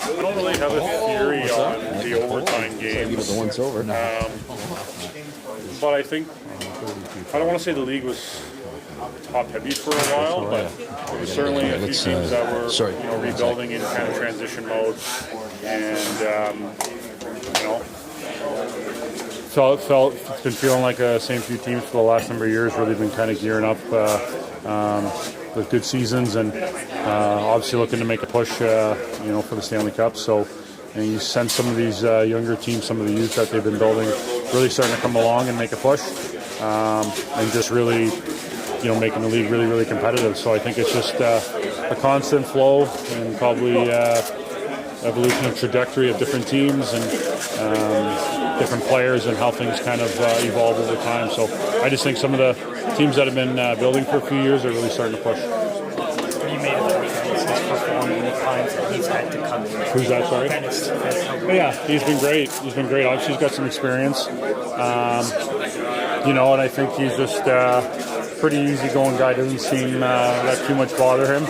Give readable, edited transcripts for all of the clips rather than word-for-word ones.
I don't really have a theory on the overtime games. The one's over. But I think, I don't want to say the league was top heavy for a while, but there was certainly a few teams that were rebuilding in kind of transition mode, and it's been feeling like the same few teams for the last number of years, really been kind of gearing up with good seasons, and obviously looking to make a push for the Stanley Cup. So you sense some of these younger teams, some of the youth that they've been building, really starting to come along and make a push, and just really making the league really, really competitive. So I think it's just a constant flow and probably evolution of trajectory of different teams and different players and how things kind of evolve over time. So I just think some of the teams that have been building for a few years are really starting to push. What do you made of Dennis performing the times that he's had to come in? Who's that, sorry? Dennis. Yeah, he's been great. Obviously, he's got some experience. And I think he's just pretty easygoing guy. Doesn't seem that too much bother him.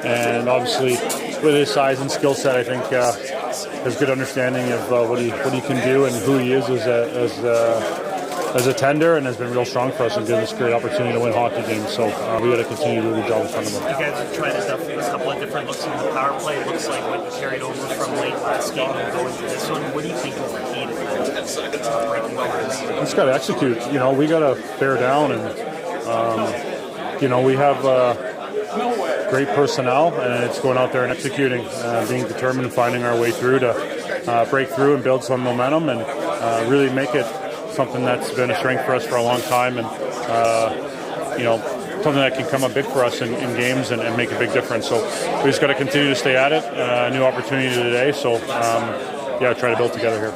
And obviously, with his size and skill set, I think has good understanding of what he can do and who he is as a tender, and has been real strong for us and given us a great opportunity to win hockey games. So we got to continue to do the job in front of him. You guys have tried a couple of different looks in the power play. It looks like what you carried over from late last game and going to this one. What do you think is the key to breaking over? We just got to execute. We got to bear down, and we have great personnel, and it's going out there and executing, being determined and finding our way through to break through and build some momentum and really make it something that's been a strength for us for a long time, and something that can come up big for us in games and make a big difference. So we just got to continue to stay at it. New opportunity today, so try to build together here.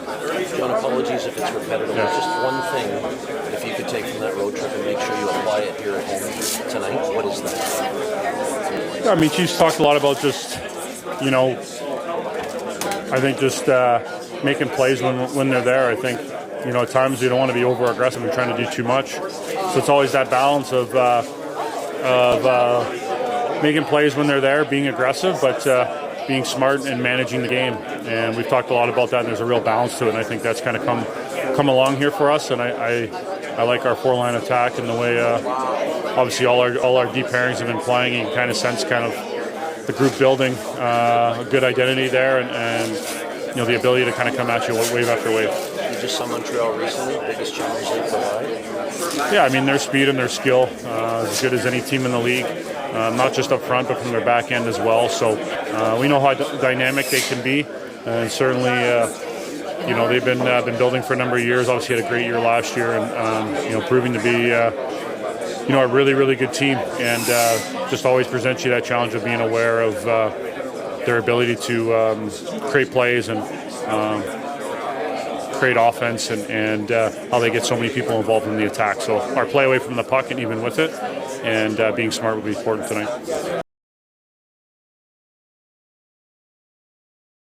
John, apologies if it's repetitive. Yeah. Just one thing, if you could take from that road trip and make sure you apply it here at home tonight, what is that? Yeah, she's talked a lot about just, I think just making plays when they're there. I think, at times you don't want to be over aggressive and trying to do too much. So it's always that balance of making plays when they're there, being aggressive, but being smart and managing the game. And we've talked a lot about that, and there's a real balance to it. And I think that's kind of come along here for us. And I like our four-line attack and the way, obviously, all our deep pairings have been playing. You can kind of sense the group building, a good identity there, and the ability to kind of come at you wave after wave. You just saw Montreal recently, biggest challenge they provide? Yeah, their speed and their skill, as good as any team in the league, not just up front, but from their back end as well. So we know how dynamic they can be, and certainly, they've been building for a number of years. Obviously had a great year last year, and proving to be a really, really good team, and just always presents you that challenge of being aware of their ability to create plays and create offense, and how they get so many people involved in the attack. So our play away from the puck, and even with it, and being smart will be important tonight.